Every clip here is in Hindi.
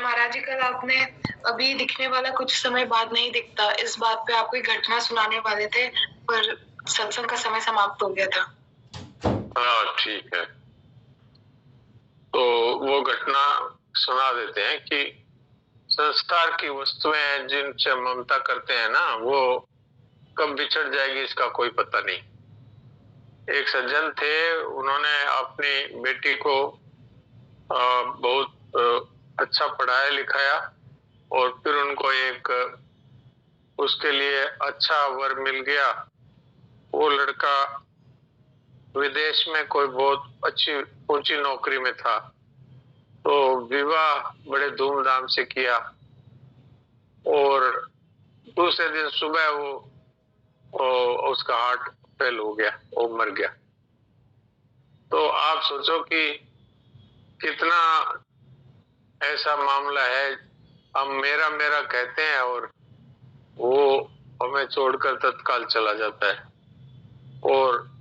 महाराज जी, कल आपने अभी दिखने वाला कुछ समय बाद नहीं दिखता, इस बात पे आप कोई घटना सुनाने वाले थे, पर सत्संग का समय समाप्त हो गया था। हाँ, ठीक है। तो वो घटना सुना देते हैं कि संस्कार की वस्तुएं जिनसे ममता करते हैं ना, वो कब बिछड़ जाएगी इसका कोई पता नहीं। एक सज्जन थे, उन्होंने अपनी बेटी को बहुत अच्छा पढ़ाया लिखाया और फिर उनको एक उसके लिए अच्छा वर मिल गया। वो लड़का विदेश में कोई बहुत अच्छी ऊंची नौकरी में था, तो विवाह बड़े धूमधाम से किया और दूसरे दिन सुबह वो उसका हार्ट फेल हो गया, वो मर गया। तो आप सोचो कि कितना ऐसा मामला है, हम मेरा मेरा कहते हैं और वो हमें छोड़कर तत्काल चला जाता है और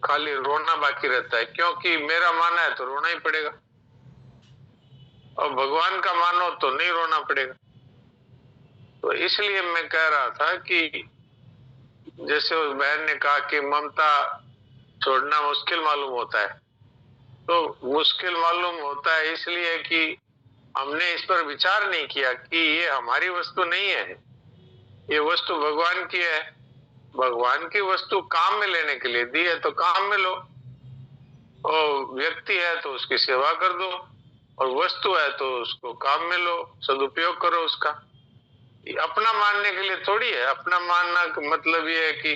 खाली रोना बाकी रहता है, क्योंकि मेरा माना है तो रोना ही पड़ेगा और भगवान का मानो तो नहीं रोना पड़ेगा। तो इसलिए मैं कह रहा था कि जैसे उस बहन ने कहा कि ममता छोड़ना मुश्किल मालूम होता है, तो मुश्किल मालूम होता है इसलिए कि हमने इस पर विचार नहीं किया कि ये हमारी वस्तु नहीं है, ये वस्तु भगवान की है। भगवान की वस्तु काम में लेने के लिए दी है तो काम में लो, और व्यक्ति है तो उसकी सेवा कर दो, और वस्तु है तो उसको काम में लो, सदुपयोग करो उसका। अपना मानने के लिए थोड़ी है। अपना मानना का मतलब ये है कि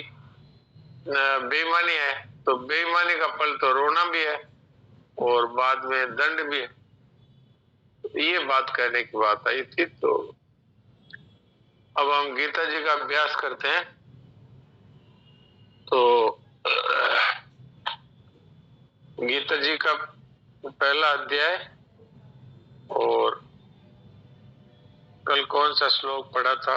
बेईमानी है, तो बेईमानी का फल तो रोना भी है और बाद में दंड भी है। ये बात कहने की बात आई थी। तो अब हम गीता जी का अभ्यास करते हैं। तो गीता जी का पहला अध्याय, और कल कौन सा श्लोक पढ़ा था?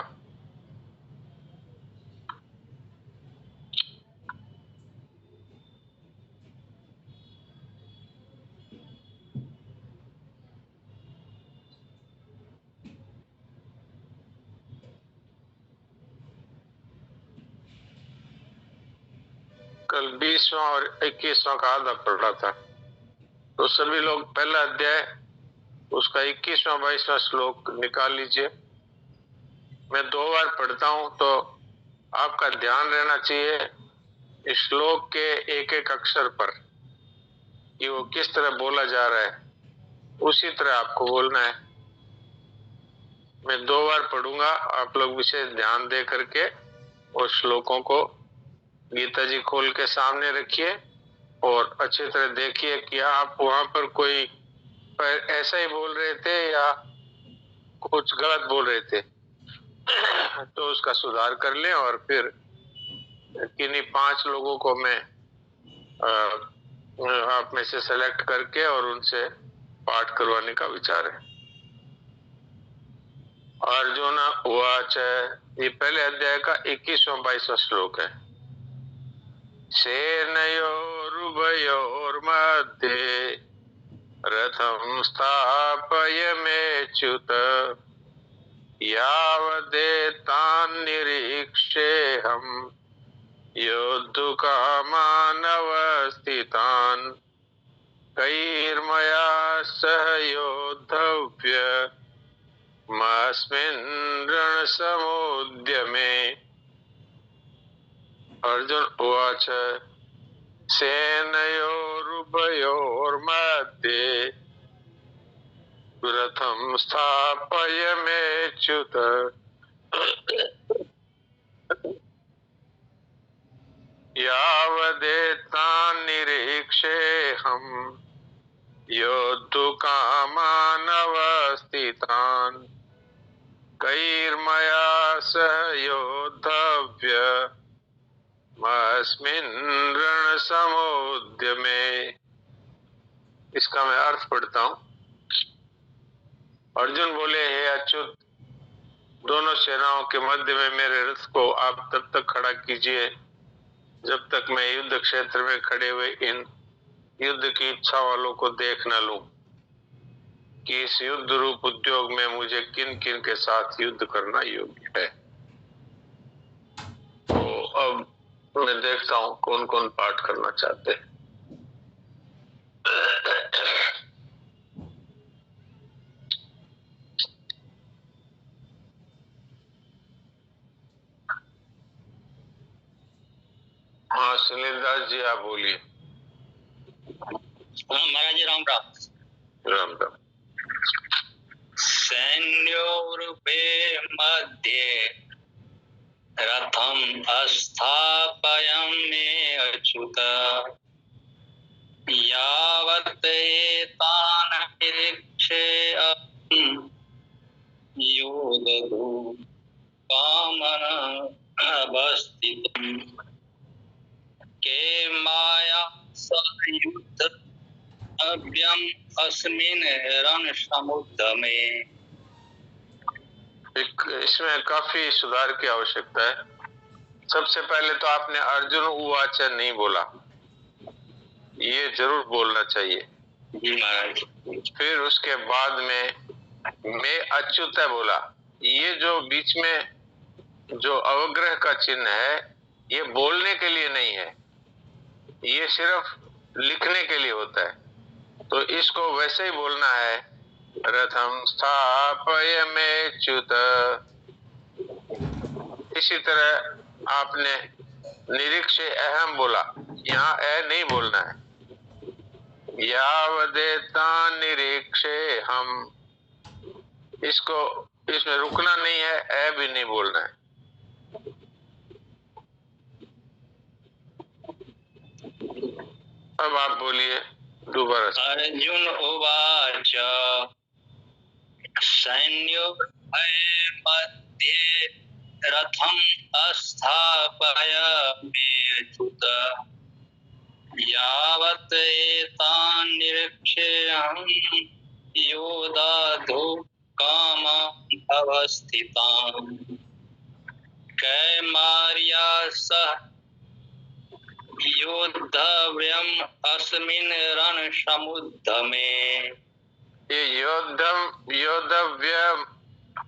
कल 20वां और 21वां का आधा पढ़ा था। तो सभी लोग पहला अध्याय उसका 21वां 22वां श्लोक निकाल लीजिए। मैं 2 बार पढ़ता हूं तो आपका ध्यान रहना चाहिए इस श्लोक के एक एक अक्षर पर कि वो किस तरह बोला जा रहा है, उसी तरह आपको बोलना है। मैं 2 बार पढ़ूंगा, आप लोग विशेष ध्यान दे करके उस श्लोकों को गीता जी खोल के सामने रखिए और अच्छी तरह देखिए कि आप वहां पर कोई ऐसा ही बोल रहे थे या कुछ गलत बोल रहे थे तो उसका सुधार कर लें। और फिर किन्हीं 5 लोगों को मैं आप में से सेलेक्ट करके और उनसे पाठ करवाने का विचार है। अर्जुन उवाच, ये पहले अध्याय का 21वां 22वां श्लोक है। सेनयोरुभयोर्मध्ये रथं स्थापयमेच्युत यावदेतान्निरीक्षेऽहं योद्धुकामानवस्थितान् कैर्मया सह योद्धव्यमस्मिन् रणसमुद्यमे। अर्जुन उवाच, सेनयोरुभयोर्मध्ये रथं स्थापयमेच्युत यावदेतान्निरीक्षेऽहं योद्धुकामानवस्थितान् कैर्मया सह योद्धव्यमस्मिन् रणसमुद्यमे। इसका मैं अर्थ पढ़ता हूं। अर्जुन बोले, हे अच्युत, दोनों सेनाओं के मध्य में मेरे रथ को आप तब तक खड़ा कीजिए जब तक मैं युद्ध क्षेत्र में खड़े हुए इन युद्ध की इच्छा वालों को देख न लूं। कि इस युद्ध रूप उद्योग में मुझे किन किन के साथ युद्ध करना योग्य है। तो अब मैं देखता हूँ कौन कौन पाठ करना चाहते हैं। हाँ सुनील दास जी आप बोलिए। हाँ महाराज जी राम राम। राम राम। सैन्योरूपे मध्ये रथम स्थापयामि अच्युत यावत् एतान् निरीक्षेऽहं योदधु कामन अवस्थितम् के माया सह युद्ध अभ्यम अस्मिन् रण समुद्र में। इसमें काफी सुधार की आवश्यकता है। सबसे पहले तो आपने अर्जुन उवाच नहीं बोला, ये जरूर बोलना चाहिए। फिर उसके बाद में मैं अच्युत बोला। ये जो बीच में जो अवग्रह का चिन्ह है ये बोलने के लिए नहीं है, ये सिर्फ लिखने के लिए होता है। तो इसको वैसे ही बोलना है, रथम स्थापयाम्यच्युत। इसी तरह आपने निरीक्षे अहम बोला, यहाँ ए नहीं बोलना है। यावदेता निरीक्षे हम, इसको इसमें रुकना नहीं है, ए भी नहीं बोलना है। अब आप बोलिए दोबारा। अर्जुन उवाच सैन्यो मध्ये रथम स्थापयाम्यच्युत यावत् एतान् निरीक्षेऽहं योदधु कामम् अवस्थिताम् कैमार्या सह योद्धव्यम् अस्मिन् रण समुद्र में। ये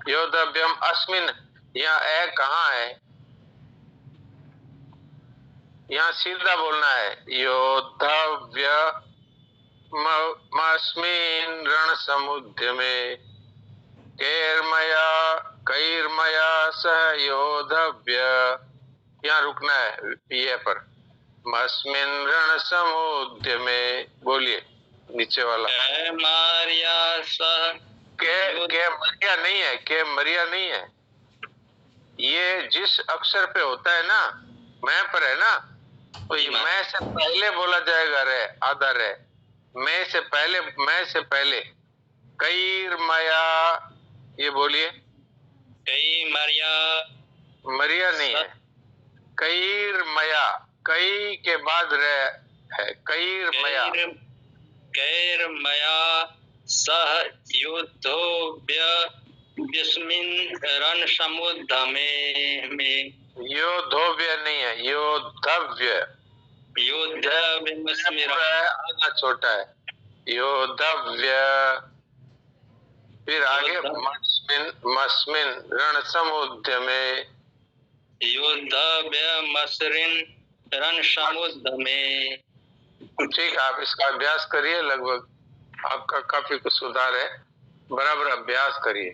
योद्धव्यम अस्मिन, यहाँ ए कहाँ है? यहाँ सीधा बोलना है, योद्धव्यमस्मिन् रण समुद्र में कैर्मया सह योद्धव्य। यहाँ रुकना है ये पर, अस्मिन् रण समुद्र में। बोलिए नीचे वाला। मारिया सह के मरिया नहीं है, के मरिया नहीं है। ये जिस अक्षर पे होता है ना, मैं पर है ना, तो मैं से पहले बोला जाएगा रे, आधा रे। मैं से पहले कैर्मया, ये बोलिए। कई मरिया नहीं है, कैर्मया, कई के बाद रे है, कैर्मया। कैर्मया सह योद्धव्यस्मिन् रण समुद्र में। योद्धव्य नहीं है, योद्धव्य। आधा छोटा है, योद्धव्य। फिर आगे मस्मिन रण समुद्र में। योद्धव्यमस्मिन् रण समुद्र में। ठीक, आप इसका अभ्यास करिए, लगभग आपका काफी कुछ सुधार है। बराबर अभ्यास करिए।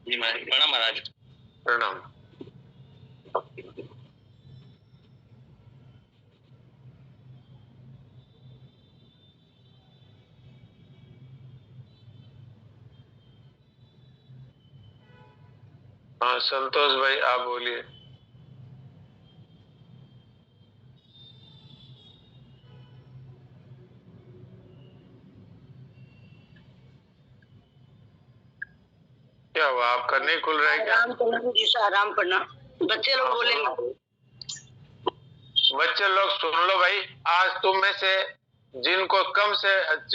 जी प्रणाम महाराज। प्रणाम। हाँ संतोष भाई आप बोलिए। क्या हुआ, आपका नहीं खुल रहा है क्या? जी सर, आराम करना। बच्चे लोग बोलेंगे। बच्चे लोग सुन लो भाई, आज तुम में से जिनको कम से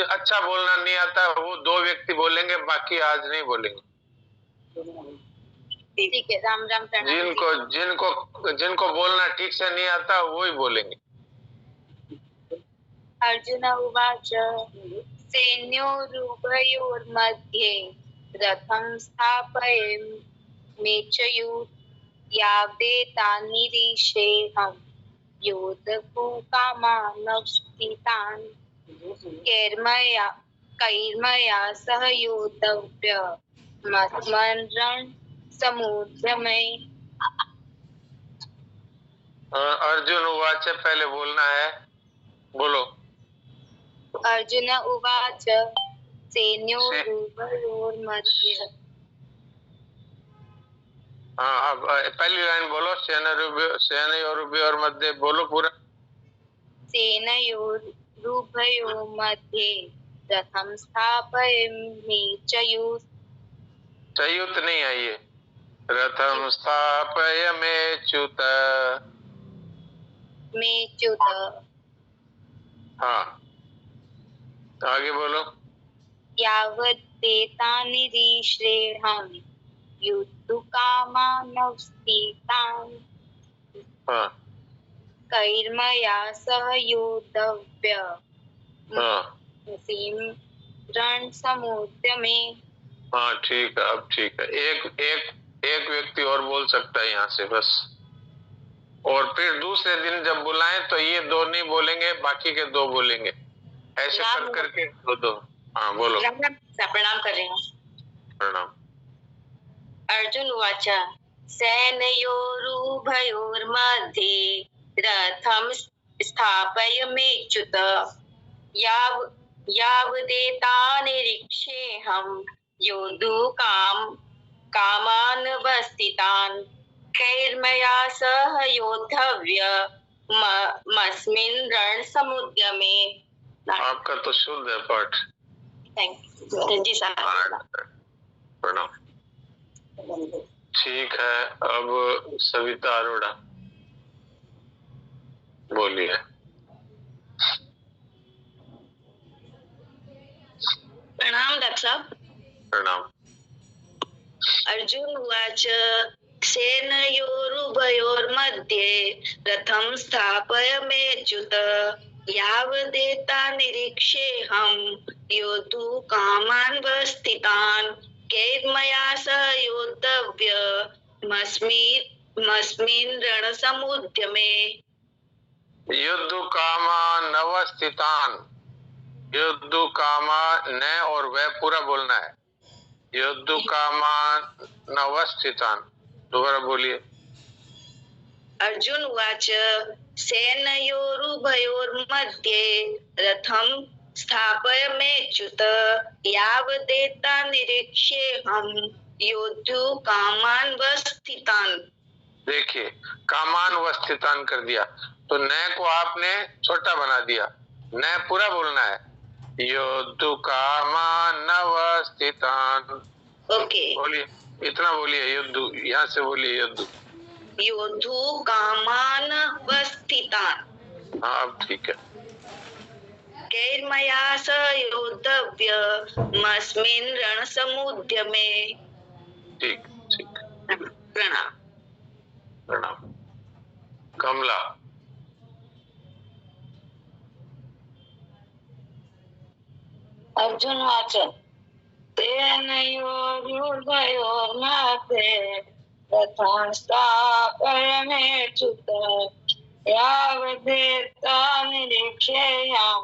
अच्छा बोलना नहीं आता वो 2 व्यक्ति बोलेंगे, बाकी आज नहीं बोलेंगे। ठीक है, राम राम। जिनको बोलना ठीक से नहीं आता वो ही बोलेंगे। अर्जुन उवाच सेनयोरुभयोर्मध्ये रथं स्थापयेच्युत यावदेतान्निरीक्षेऽहं योद्धुकामानवस्थितान् कैर्मया सह योद्धव्यमस्मरण समुद्रमे। अर्जुन उवाच पहले बोलना है, बोलो। अर्जुन उवाच सेनयोरुभयोर्मध्ये। हाँ, अब पहली लाइन बोलो। सेनयोरुभयोर्मध्ये बोलो पूरा। सेनयोरुभयोर्मध्ये रथं स्थापयेच्युत। च्युत नहीं है ये, रथम स्थापयमेच्युत। मेच्युत। हाँ, आगे बोलो। यावदेतान्निरीक्षेऽहं योद्धुकामानवस्थितान् हाँ कैर्मया सह योद्धव्यमस्मिन् रणसमुद्रमे। हाँ, ठीक है, अब ठीक है। एक व्यक्ति और बोल सकता है यहाँ से बस। और फिर दूसरे दिन जब बुलाएं तो ये दो नहीं बोलेंगे, बाकी के दो बोलेंगे, ऐसे कर करके दो। हाँ बोलो। प्रणाम कर रही हूँ। प्रणाम। अर्जुन उवाच सेनयोरुभयोर्मध्ये रथं स्थापयमेच्युत यावदेतान्निरीक्षेऽहं योद्धुकामानवस्थितान् कैर्मया सह योद्धव्यमस्मिन् रणसमुद्रमे। आपका तो शुद्ध है पाठ। Thank you ji sir. प्रणाम। ठीक है, अब सविता अरोड़ा बोलिए। प्रणाम डॉक्टर साहब। प्रणाम। अर्जुन उवाच सेनयोरुभयोर्मध्ये रथं स्थापयमेच्युत यावदेतान्निरीक्षेऽहं योद्धुकामानवस्थितान् कैर्मया सह योद्धव्यमस्मिन् रणसमुद्रमे। युद्धुकामानवस्थितान्, युद्धुकामा न और वह पूरा बोलना है। युद्धुकामानवस्थितान्, दोबारा बोलिए। अर्जुन उवाच सेनयोरुभयोर्मध्ये रथं स्थापयमेच्युत यावदेतान्निरीक्षेऽहं योद्धुकामानवस्थितान्। देखिए, कामानवस्थितान् कर दिया तो न को आपने छोटा बना दिया, न पूरा बोलना है। योद्धुकामानवस्थितान्। ओके, बोलिए, इतना बोलिए। युद्धु, यहाँ से बोलिए युद्धु। योद्धुकामानवस्थितान्। हाँ, अब ठीक है। कैर्मया सह योद्धव्यमस्मिन् रणसमुद्रमे। ठीक ठीक। प्रणाम। प्रणाम। कमला। अर्जुन उवाच सेनयोरुभयोर्मध्ये रथं स्थापयमेच्युत यावदेतान्निरीक्षेऽहं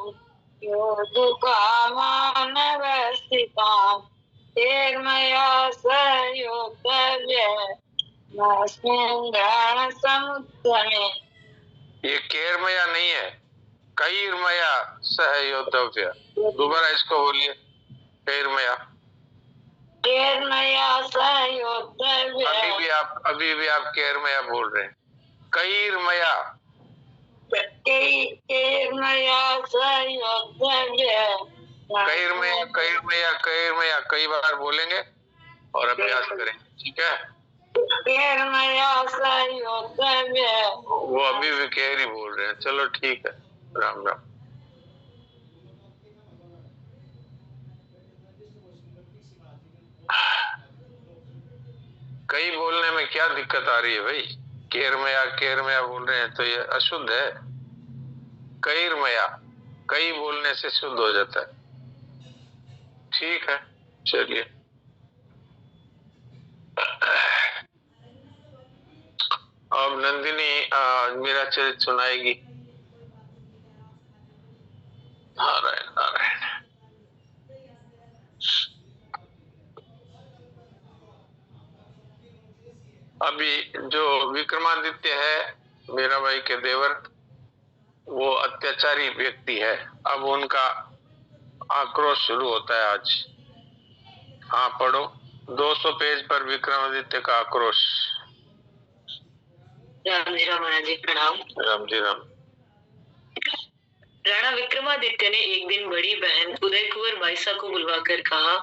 योद्धुकामानवस्थितान् कैर्मया सह योद्धव्यमस्मिन् रणसमुद्रमे। ये केरमया नहीं है, कैर्मया सह योद्धव्य। दोबारा इसको बोलिए। कैर्मया। कैर्मया सह योद्धव्य। अभी भी आप कैर्मया बोल रहे हैं। कैर्मया। कैर्मया सह योद्धव्य। कैर्मया कैर्मया कैर्मया कई बार बोलेंगे और अभ्यास करें, ठीक है। कैर्मया सह योद्धव्य। वो अभी भी कैर ही बोल रहे हैं। चलो ठीक है, राम राम। कई बोलने में क्या दिक्कत आ रही है भाई? केरमया बोल रहे हैं तो ये अशुद्ध है। कैरमया कई बोलने से शुद्ध हो जाता है। ठीक है, चलिए। अब नंदिनी मेरा चरित्र सुनाएगी। नारायण नारायण। अभी जो विक्रमादित्य है, मेरा भाई के देवर, वो अत्याचारी व्यक्ति है। अब उनका आक्रोश शुरू होता है आज। हाँ, पढ़ो 200 पेज पर विक्रमादित्य का आक्रोश। राम जी राम महाराज जी, प्रणाम। राम जी राम। राणा विक्रमादित्य ने एक दिन बड़ी बहन उदय कुंवर बाईसा को बुलवाकर कहा,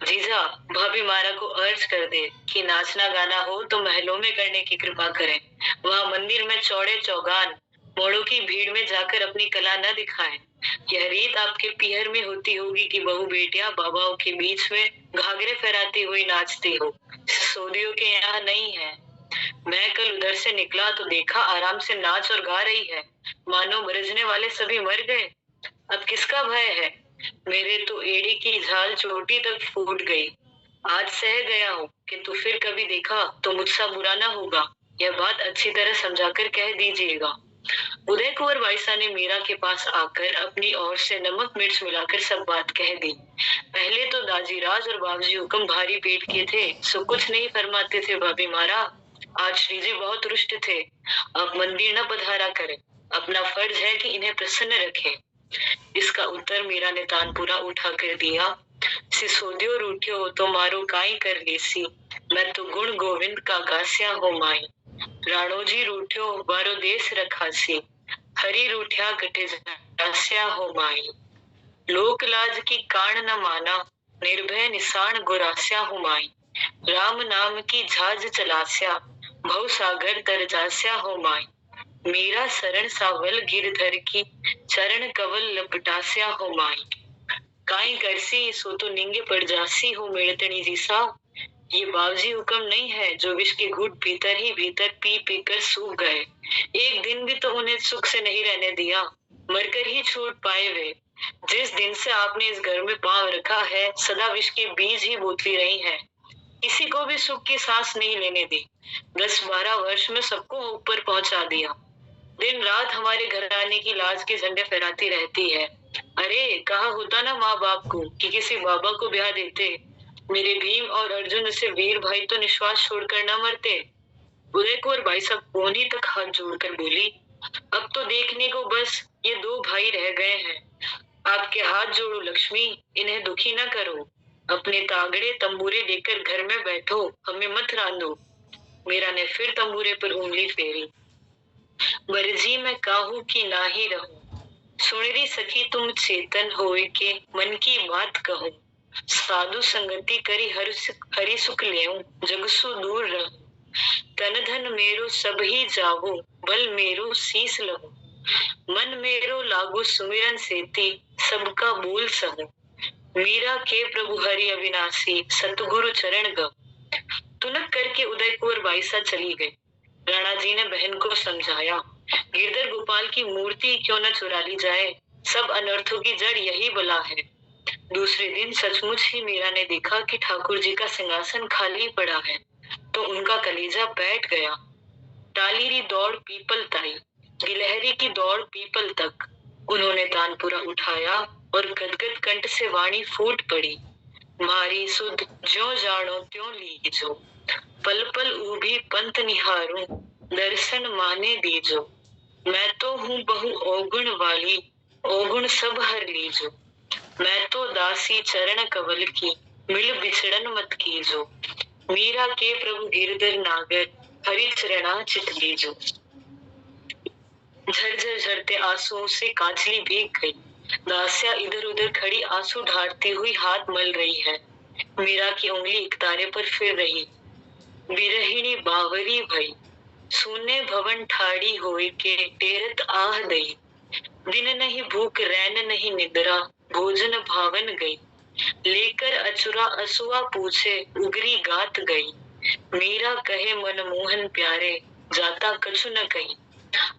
जीजा, भाभी मारा को अर्ज कर दे कि नाचना गाना हो तो महलों में करने की कृपा करें, वहाँ मंदिर में चौड़े चौगान मोड़ों की भीड़ में जाकर अपनी कला न दिखाएं। यह रीत आपके पीहर में होती होगी कि बहू बेटियां बाबाओं के बीच में घाघरे फहराती हुई नाचती हो। सौदियों के यहाँ नहीं है। मैं कल उधर से निकला तो देखा आराम से नाच और गा रही है, मानो बरसने वाले सभी मर गए। अब किसका भय है? मेरे तो एड़ी की झाल चोटी तक फूट गई। आज सह गया हूँ, किंतु फिर कभी देखा तो मुझसे बुरा न होगा। यह बात अच्छी तरह समझाकर कह दीजिएगा। उदय कुंवर बाईसा ने मीरा के पास आकर अपनी ओर से नमक मिर्च मिलाकर सब बात कह दी। पहले तो दाजीराज और बाबूजी हुक्म भारी पेट के थे, सो कुछ नहीं फरमाते थे। भाभी मारा, आज श्री जी बहुत रुष्ट थे, अब मंदिर न पधारा करें, अपना फर्ज है कि इन्हें प्रसन्न रखें। इसका उत्तर मीरा ने तानपुरा उठा कर दिया, सिसोदियो रूठ्यो तो मारो काई कर लेसी, मैं तो गुण गोविंद का गास्या हो माई। राणोजी रूठ्यो बारो देश रखासी, हरि रूठ्या कटे जास्या हो माई। लोक लाज की कान न माना, निर्भय निशान गुरास्या हो माई। राम नाम की झाज चलास्या, भव सागर तर जास्या हो माई। मीरा शरण सावल गिरधर की, चरण कवल लपटास्या हो माई। काई करसी सो तो निंगे पड़ जासी हो मेड़तनी जी सा। ये बाबूजी हुक्म नहीं है जो विष के घूंट भीतर ही भीतर पी पी कर सूख गए। एक दिन भी तो उन्हें सुख से नहीं रहने दिया, मरकर ही छूट पाए वे। जिस दिन से आपने इस घर में पांव रखा है, सदा विष के बीज ही बोती रही है, किसी को भी सुख की सांस नहीं लेने दी। 10-12 वर्ष में सबको ऊपर पहुंचा दिया। दिन रात हमारे घराने की लाज के झंडे फहराती रहती है। अरे कहा होता ना माँ बाप को कि किसी बाबा को ब्याह देते, मेरे भीम और अर्जुन से वीर भाई तो निश्वास छोड़कर न मरते। उदय कुंवर बाईसा कोहनी तक हाथ जोड़कर बोली, अब तो देखने को बस ये 2 भाई रह गए हैं। आपके हाथ जोड़ो लक्ष्मी, इन्हें दुखी न करो। अपने तागड़े तंबूरे लेकर घर में बैठो, हमें मत रांदो। मीरा ने फिर तंबूरे पर उंगली फेरी। बरजी मैं काहू की ना ही रहूं, सुनरी सखी तुम चेतन होए के मन की बात कहूं। साधु संगति करी हरि सुख लेऊं, जगसु दूर रहूं। तन धन मेरो सब ही जावो, बल मेरो शीस लहूं। मन मेरो लागो सुमिरन सेती, सबका बोल सहूं। मीरा के प्रभु हरि अविनाशी, सतगुरु चरण गौ। तुनक करके उदय कुंवर बाईसा चली गई। राणा जी ने बहन को समझाया, गिरधर गोपाल की मूर्ति क्यों न चुरा ली जाए, सब अनर्थों की जड़ यही बला है। दूसरे दिन सचमुच ही मीरा ने देखा कि ठाकुर जी का सिंहासन खाली पड़ा है, तो उनका कलेजा बैठ गया। टालीरी दौड़ पीपल ताई, गिलहरी की दौड़ पीपल तक। उन्होंने तानपुरा उठाया और गदगद कंठ से वाणी फूट पड़ी, मारी सुध ज्यों जानो त्यों लीजो, पल पल ऊभी पंथ निहारूं, दर्शन माने दीजो। मैं तो हूँ बहु औगुण वाली, औगुण सब हर लीजो। मैं तो दासी चरण कवल की, मिल बिछड़न मत कीजो। मीरा के प्रभु गिरधर नागर, हरि चरणा चित लीजो। झरझर झरते आंसुओं से कांचली भीग गई। दासिया इधर उधर खड़ी आंसू ढारती हुई हाथ मल रही है। मीरा की उंगली एक तारे पर फिर रही। बिरहिणी बावरी भई, सुने भवन ठाड़ी होए के टेरत आह दई। दिन नहीं भूख रैन नहीं निद्रा, भोजन भावन गई। लेकर अचुरा असुआ पूछे, उगरी गात गई। मीरा कहे मनमोहन प्यारे, जाता कछु न कही।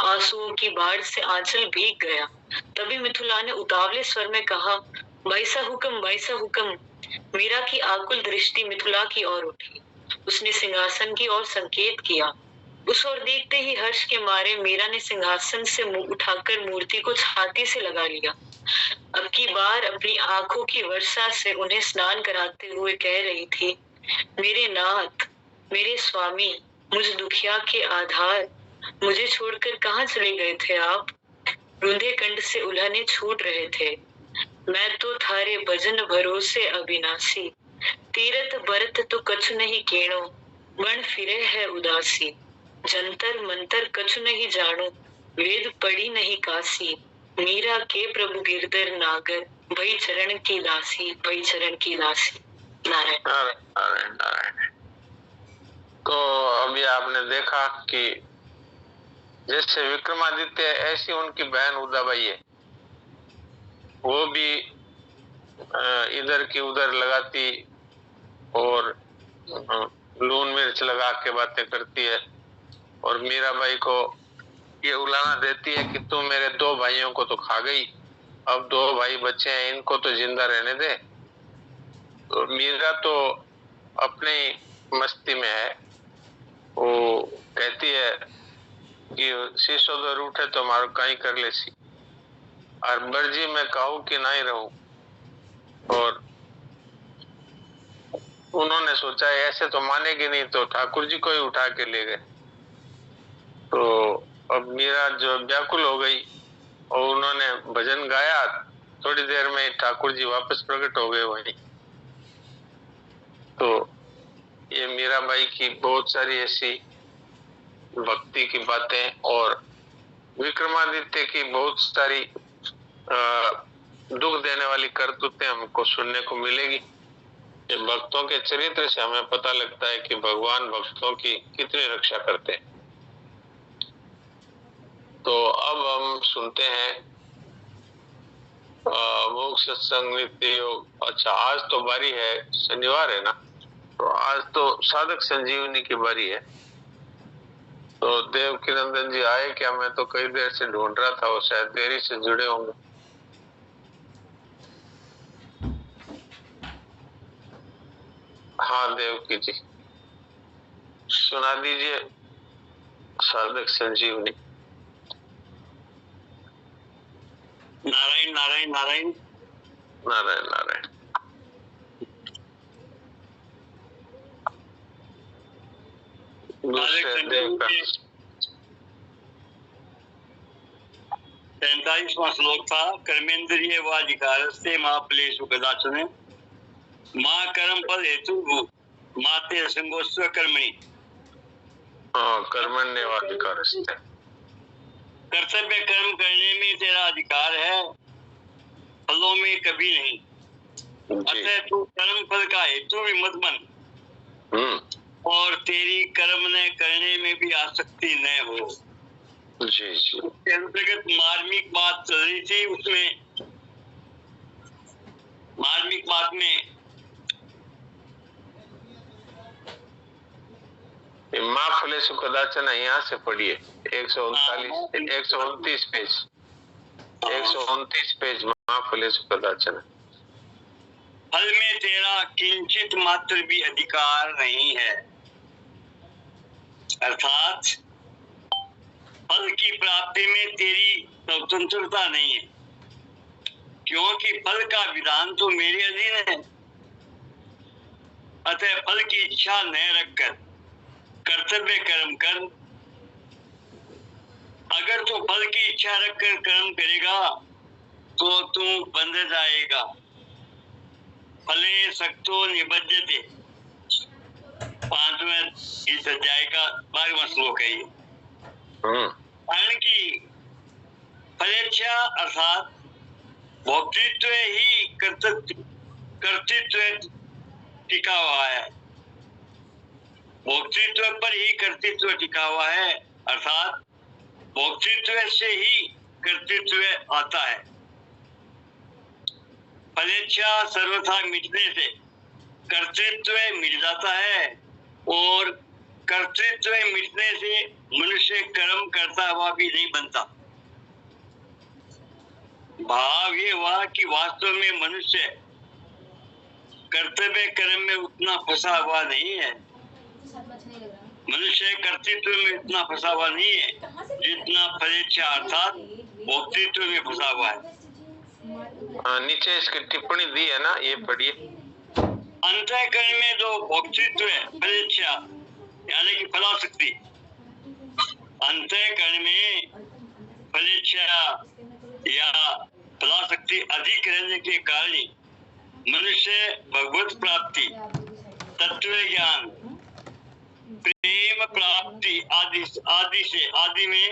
आंसुओं की बाढ़ से आंचल भीग गया। तभी मिथुला ने उतावले स्वर में कहा, बाईसा हुक्म, मीरा की आकुल दृष्टि मिथिला की ओर उठी। उसने सिंहासन की ओर संकेत किया। उस ओर देखते ही हर्ष के मारे मीरा ने सिंहासन से मुंह उठाकर मूर्ति को छाती से लगा लिया। अब की बार अपनी आंखों की वर्षा से उन्हें स्नान कराते हुए कह रही थी, मेरे नाथ, मेरे स्वामी, मुझ दुखिया के आधार, मुझे छोड़कर कहाँ चले गए थे आप? रूंधे कंठ से उल्हने छूट रहे थे। मैं तो थारे भजन भरोसे अविनाशी, तीरथ बरत तो कछु नहीं केणो, बन फिरे है उदासी। जंतर मंतर कछु नहीं जानो, वेद पढ़ी नहीं कासी। मीरा के प्रभु गिरधर नागर, भई चरण की दासी, भई चरण की दासी। नारायण नारायण नारायण नारायण। तो अभी आपने देखा कि जैसे विक्रमादित्य ऐसी उनकी बहन उदाबाई है, वो भी इधर की उधर लगाती और लून मिर्च लगा के बातें करती है और मीराबाई को ये उलाना देती है कि तू मेरे 2 भाइयों को तो खा गई, अब 2 भाई बच्चे हैं, इनको तो जिंदा रहने दे। तो मीरा तो अपनी मस्ती में है, वो कहती है कि सिसोदर उठे तो मारो कहीं कर ले सी, और बर्जी में कहूँ कि नहीं रहूं। और उन्होंने सोचा ऐसे तो मानेगी नहीं, तो ठाकुर जी को ही उठा के ले गए। तो अब मीरा जो व्याकुल हो गई और उन्होंने भजन गाया, थोड़ी देर में ठाकुर जी वापस प्रकट हो गए वहीं। तो ये मीराबाई की बहुत सारी ऐसी भक्ति की बातें और विक्रमादित्य की बहुत सारी दुख देने वाली करतूतें हमको सुनने को मिलेगी। ये भक्तों के चरित्र से हमें पता लगता है कि भगवान भक्तों की कितनी रक्षा करते हैं। तो अब हम सुनते हैं मोक्ष सत्संग नित्य योग। अच्छा, आज तो बारी है, शनिवार है ना, तो आज तो साधक संजीवनी की बारी है। तो देवकी नंदन जी आए क्या? मैं तो कई देर से ढूंढ रहा था, वो शायद देरी से जुड़े होंगे। हाँ देवकी जी, सुना दीजिए साधक संजीवनी। नारायण नारायण नारायण नारायण नारायण। दूसरे देव का 43वां श्लोक था। कर्मेंद्रिय व अधिकारस्ते महाफलेषु कदाचन, माँ कर्म फल हेतु माते संगोस्व कर्मणि। कर्मण्येवाधिकारस्ते, कर्तव्य कर्म करने में तेरा अधिकार है, फलों में कभी नहीं। अतः तू कर्म फल का हेतु भी मत बन और तेरी कर्म ने करने में भी आसक्ति न हो। जी जी। उसके अंतर्गत मार्मिक बात चल रही थी। उसमें मार्मिक बात में माँ फलेषु कदाचन यहाँ से पढ़िए 129 पेज 129 पेज माँ फलेषु कदाचन। फल में तेरा किंचित मात्र भी अधिकार नहीं है, अर्थात फल की प्राप्ति में तेरी स्वतंत्रता नहीं है, क्योंकि फल का विधान तो मेरे अधीन है। अतः फल की इच्छा न रखकर कर्तव्य कर्म कर। अगर तो फल की इच्छा रखकर कर्म करेगा तो तू बंध जाएगा। फले सक्तो निबद्धते, 5वें इस अध्याय का 12वां श्लोक है ये। कारण की फलेच्छा अर्थात भोक्तृत्व ही कर्तृत्व टिका हुआ है, भोक्तृत्व पर ही कर्तृत्व टिका हुआ है, अर्थात भोक्तृत्व से ही कर्तृत्व आता है। फलेच्छा सर्वथा मिटने से कर्तृत्व मिट जाता है और कर्तृत्व मिटने से मनुष्य कर्म करता हुआ भी नहीं बनता। भाव ये हुआ कि वास्तव में मनुष्य कर्तव्य कर्म में उतना फंसा हुआ नहीं है, मनुष्य कर्तृत्व में इतना फंसा हुआ नहीं है जितना फलेच्छा अर्थात भोक्तृत्व में फंसा हुआ है। नीचे इसकी टिप्पणी दी है ना, ये पढ़िए। अंतःकरण में जो भोक्तृत्व है, फलेच्छा यानी कि फलाशक्ति, अंतःकरण में फलेच्छा या फलाशक्ति अधिक रहने के कारण मनुष्य भगवत प्राप्ति, तत्व ज्ञान, प्रेम प्राप्ति आदि में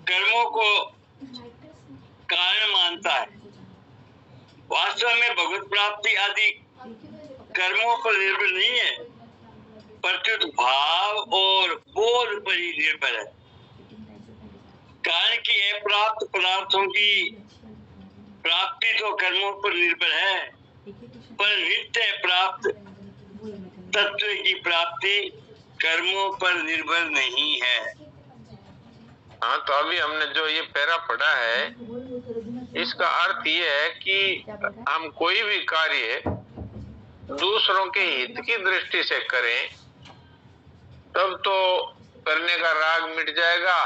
कर्मों को कारण मानता है। वास्तव में भगवत प्राप्ति आदि कर्मों पर निर्भर नहीं है, प्रत्युत भाव और बोध पर ही निर्भर है। कारण की अप्राप्त पदार्थों की प्राप्ति तो कर्मों पर निर्भर है, पर नित्य प्राप्त तत्व की प्राप्ति कर्मों पर निर्भर नहीं है। हाँ, तो अभी हमने जो ये पैरा पढ़ा है, इसका अर्थ ये है कि हम कोई भी कार्य दूसरों के हित की दृष्टि से करें तब तो करने का राग मिट जाएगा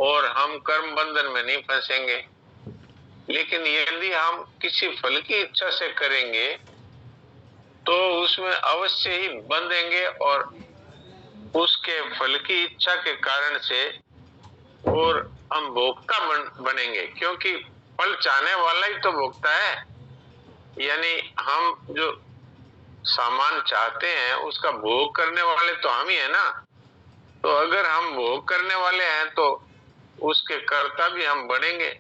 और हम कर्म बंधन में नहीं फंसेंगे। लेकिन यदि हम किसी फल की इच्छा से करेंगे तो उसमें अवश्य ही बंधेंगे और उसके फल की इच्छा के कारण से और हम भोक्ता बनेंगे, क्योंकि फल चाहने वाला ही तो भोक्ता है। यानी हम जो सामान चाहते हैं उसका भोग करने वाले तो हम ही है ना। तो अगर हम भोग करने वाले हैं तो उसके कर्ता भी हम बनेंगे।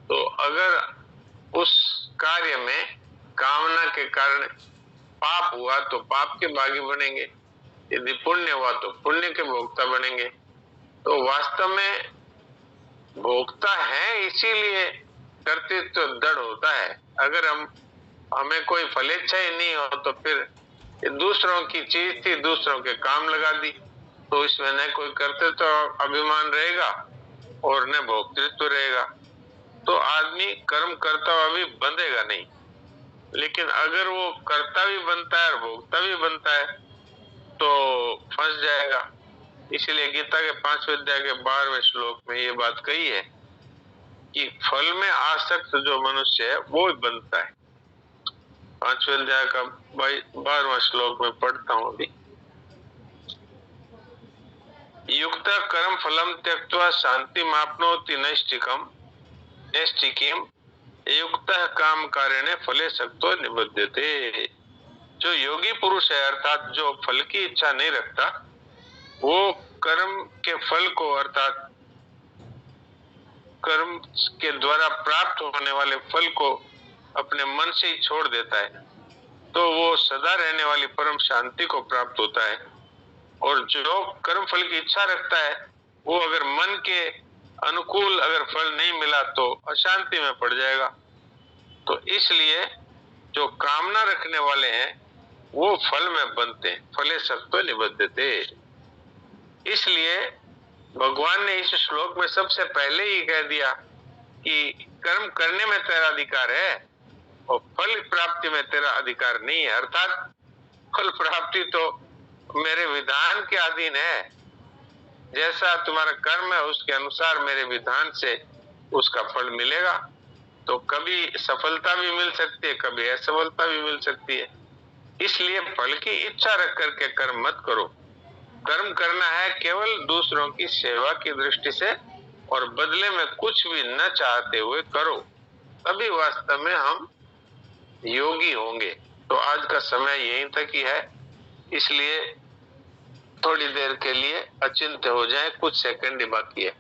तो अगर उस कार्य में कामना के कारण पाप हुआ तो पाप के भागी बनेंगे, यदि पुण्य हुआ तो पुण्य के भोक्ता बनेंगे। तो वास्तव में भोक्ता है, इसीलिए कर्तृत्व तो दृढ़ होता है। अगर हमें कोई फलेच्छा ही नहीं हो तो फिर दूसरों की चीज थी, दूसरों के काम लगा दी, तो इसमें न कोई कर्तृत्व अभिमान रहेगा और न भोक्तृत्व रहेगा। तो आदमी कर्म करता हुआ भी बंधेगा नहीं। लेकिन अगर वो कर्ता भी बनता है और भोक्ता भी बनता है तो फंस जाएगा। इसलिए गीता के 5वें अध्याय के 12वें श्लोक में ये बात कही है कि फल में आसक्त जो मनुष्य है वो ही बनता है। 5वें अध्याय का 12वां श्लोक में पढ़ता हूं अभी। युक्त कर्म फलम त्यक्त्वा शांति माप्नोति नैष्ठिकीम युक्त काम कारेण फले सक्तो निबध्यते। जो योगी पुरुष है अर्थात जो फल की इच्छा नहीं रखता, वो कर्म के फल को अर्थात कर्म के द्वारा प्राप्त होने वाले फल को अपने मन से ही छोड़ देता है, तो वो सदा रहने वाली परम शांति को प्राप्त होता है। और जो कर्म फल की इच्छा रखता है वो अगर मन के अनुकूल अगर फल नहीं मिला तो अशांति में पड़ जाएगा। तो इसलिए जो कामना रखने वाले हैं वो फल में बनते हैं, फले सक्तो निबध्यते। इसलिए भगवान ने इस श्लोक में सबसे पहले ही कह दिया कि कर्म करने में तेरा अधिकार है और फल प्राप्ति में तेरा अधिकार नहीं है। अर्थात फल प्राप्ति तो मेरे विधान के अधीन है, जैसा तुम्हारा कर्म है उसके अनुसार मेरे विधान से उसका फल मिलेगा। तो कभी सफलता भी मिल सकती है, कभी असफलता भी मिल सकती है। इसलिए फल की इच्छा रख करके कर्म मत करो। कर्म करना है केवल दूसरों की सेवा की दृष्टि से और बदले में कुछ भी न चाहते हुए करो, तभी वास्तव में हम योगी होंगे। तो आज का समय यहीं तक ही है, इसलिए थोड़ी देर के लिए अचिंत्य हो जाए, कुछ सेकंड ही बाकी है।